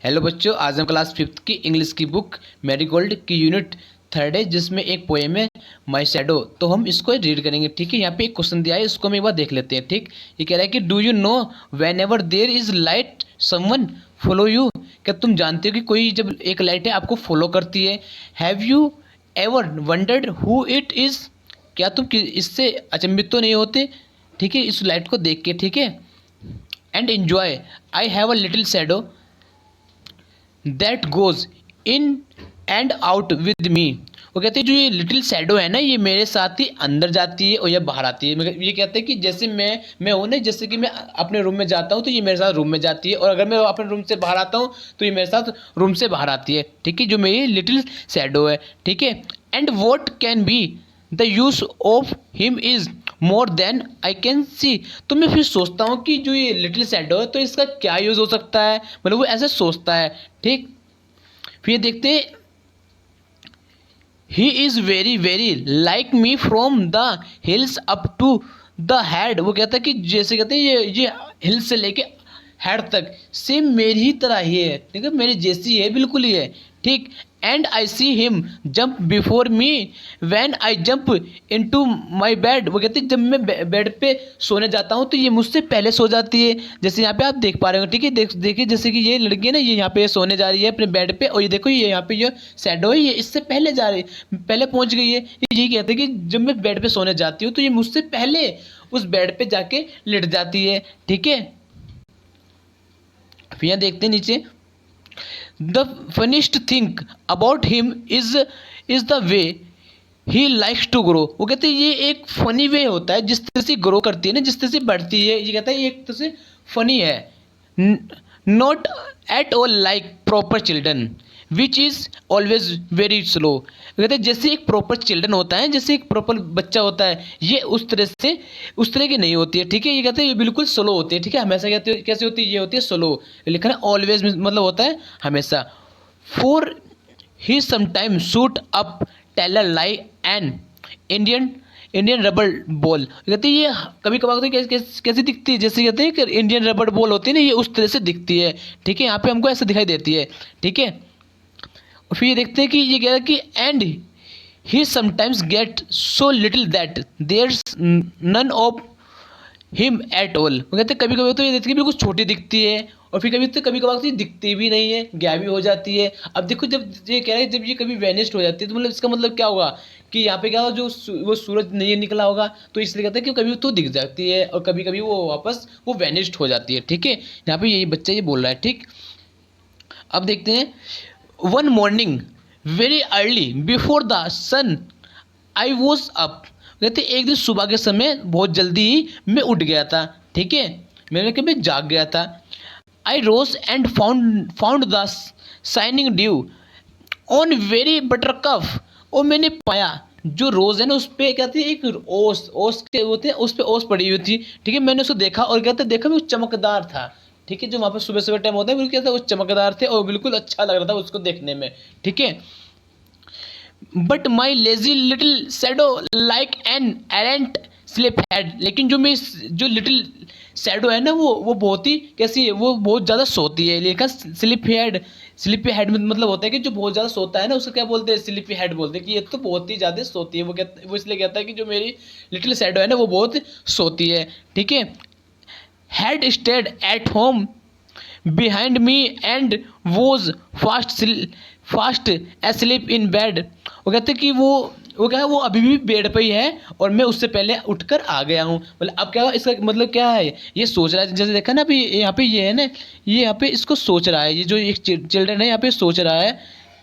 Hello बच्चों, आज हम क्लास 5th की इंग्लिश की बुक मैरीगोल्ड की यूनिट 3rd है, जिसमें एक पोएम है माई शैडो। तो हम इसको रीड करेंगे। ठीक है, यहाँ पे एक क्वेश्चन दिया है, इसको हम एक बार देख लेते हैं। ठीक, ये कह रहा है कि do you know when ever there is light someone follow you. क्या तुम जानते हो कि कोई जब एक लाइट है आपको फॉलो करती है। Have you ever wondered who it is. क्या तुम इससे अचंभित तो नहीं होते, ठीक है, इस लाइट को देख के। ठीक है, and enjoy I have a little shadow that goes in and out with me. वो कहते हैं जो ये लिटिल शैडो है ना, ये मेरे साथ ही अंदर जाती है और ये बाहर आती है। मगर ये कहते हैं कि जैसे मैं हूँ ना, जैसे कि मैं अपने रूम में जाता हूँ तो ये मेरे साथ रूम में जाती है, और अगर मैं अपने रूम से बाहर आता हूँ तो ये मेरे साथ रूम से बाहर आती है। ठीक है, जो मेरी लिटिल शैडो है। ठीक है, and what can be the use of him is more than I can see. तो मैं फिर सोचता हूँ कि जो ये लिटिल शैडो है तो इसका क्या यूज़ हो सकता है, मतलब वो ऐसे सोचता है। ठीक, फिर देखते हैं, he is very very like me from the heels up to the head. वो कहता है कि जैसे कहते हैं ये हिल्स से लेके हेड तक सेम मेरी ही तरह ही है। ठीक है, मेरी जैसी है, बिल्कुल ही है। ठीक, and I see him jump before me when I jump into my bed. वो कहते हैं जब मैं बेड पे सोने जाता हूँ तो ये मुझसे पहले सो जाती है। जैसे यहाँ पे आप देख पा रहे हो। ठीक है, देखिए जैसे कि ये लड़की है ना, ये यहाँ पे सोने जा रही है अपने बेड पे, और ये देखो ये यहाँ पे ये शैडो है, ये इससे पहले जा रही है, पहले पहुँच गई है। यही कहते हैं कि जब मैं बेड पे सोने जाती हूँ तो ये मुझसे पहले उस बेड पे जाके लेट जाती है। ठीक है, फिर यहाँ देखते हैं नीचे, the funniest thing about him is the way he likes to grow. वो कहते हैं ये एक फनी वे होता है, जिस तरह से ग्रो करती है ना, जिस तरह से बढ़ती है, ये कहता है ये एक तरह से फनी है। Not at all like proper children which is always very slow. कहते हैं जैसे एक प्रॉपर चिल्ड्रन होता है, जैसे एक प्रॉपर बच्चा होता है, ये उस तरह की नहीं होती है। ठीक है, ये कहते हैं ये बिल्कुल स्लो होती है। ठीक है, हमेशा कहते कैसे होती है, ये होती है स्लो। लिखा है ऑलवेज मतलब होता है हमेशा। For he sometime shoot up taller like an Indian rubber ball. कहते हैं ये कभी कभार तो कैसी दिखती है, जैसे कहते हैं कि इंडियन रबर बॉल होती है ना, ये उस तरह से दिखती है। ठीक है, यहाँ पे हमको ऐसे दिखाई देती है। ठीक है, और फिर ये देखते हैं कि ये कह रहा है कि and he sometimes get so little that there's none of him at all. वो कहते हैं कभी कभी तो ये देखते हैं बिल्कुल छोटी दिखती है, और फिर कभी कभार तो ये दिखती भी नहीं है, गायब हो जाती है। अब देखो जब ये कह रहा है जब ये कभी वैनिस्ड हो जाती है तो मतलब इसका मतलब क्या होगा कि यहाँ पे क्या होगा, वो सूरज नहीं निकला होगा, तो इसलिए कहते हैं कि कभी तो दिख जाती है और कभी कभी वो वापस वो वैनिस्ड हो जाती है। ठीक है, यहाँ पे यही बच्चा ये बोल रहा है। ठीक, अब देखते हैं, one morning very early before the sun I was up. कहते एक दिन सुबह के समय बहुत जल्दी ही मैं उठ गया था। ठीक है, मैंने कभी जाग गया था। I rose and found the shining dew on very buttercup. और मैंने पाया जो रोज़ है ना, उस पर कहते हैं एक ओस के होते हैं, उस पर ओस पड़ी हुई थी। ठीक है, मैंने उसको देखा और कहते देखा भी वो चमकदार था। ठीक है, जो वहाँ पर सुबह सुबह टाइम होता है बिल्कुल कहते हैं वो चमकदार थे और बिल्कुल अच्छा लग रहा था उसको देखने में। ठीक है, but my lazy little shadow like an arrant sleepyhead. लेकिन जो लिटिल शैडो है ना, वो बहुत ही कैसी है, वो बहुत ज़्यादा सोती है। लिखा स्लिप हेड मतलब होता है कि जो बहुत ज़्यादा सोता है ना, उसको क्या बोलते हैं, स्लिपी हेड बोलते हैं कि ये तो बहुत ही ज़्यादा सोती है। वो इसलिए कहता है कि जो मेरी लिटिल शैडो है ना, वो बहुत सोती है। ठीक है, had stayed at home behind me and was fast asleep in bed. वो कहते कि वो क्या है, वो अभी भी बेड पे ही है और मैं उससे पहले उठकर आ गया हूँ। मतलब अब क्या, इसका मतलब क्या है, ये सोच रहा है, जैसे देखा ना अभी यहाँ पे ये है ना, ये यहाँ पे इसको सोच रहा है, ये जो एक चिल्ड्रन है यहाँ पे सोच रहा है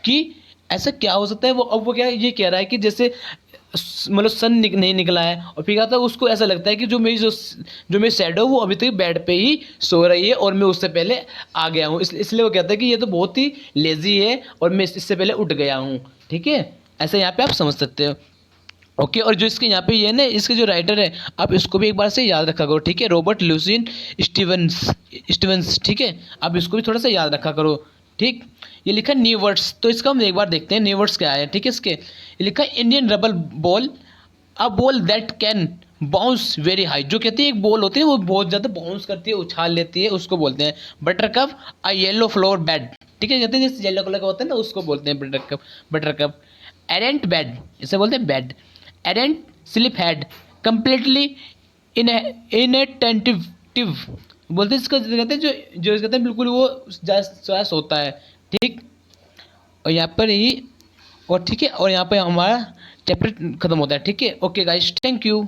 कि ऐसा क्या हो सकता है। वो अब वो क्या ये कह रहा है कि जैसे मतलब सन नहीं निकला है, और फिर क्या था उसको ऐसा लगता है कि जो मेरी शैडो वो अभी तक बेड पे ही सो रही है और मैं उससे पहले आ गया हूँ। इसलिए वो कहता है कि ये तो बहुत ही लेजी है और मैं इससे पहले उठ गया हूँ। ठीक है, ऐसा यहाँ पे आप समझ सकते हो। ओके, और जो इसके यहाँ पे ये ना, इसके जो राइटर है आप इसको भी एक बार से याद रखा करो। ठीक है, रॉबर्ट लुसियन स्टीवंस। ठीक है, आप इसको भी थोड़ा सा याद रखा करो। ठीक, ये लिखा न्यू वर्ड्स, तो इसका हम एक बार देखते हैं न्यू वर्ड्स क्या है। ठीक है, इसके ये लिखा Indian rubber ball, a ball that can bounce very high. जो कहते हैं एक बॉल होती है वो बहुत ज़्यादा बाउंस करती है, उछाल लेती है, उसको बोलते हैं। बटर कप, अ येलो फ्लोर बेड। ठीक है, कहते हैं जैसे येलो कलर का होता है ना, उसको बोलते हैं buttercup. Buttercup. Arrant bed, इसे बोलते हैं bed. Arrant sleepyhead, completely inattentive, बोलते हैं इसको, कहते हैं जो जो कहते हैं बिल्कुल वो श्वास होता है, ठीक। और यहाँ पर ही, और ठीक है, और यहाँ पे हमारा चैप्टर खत्म होता है, ठीक है। Okay guys, thank you.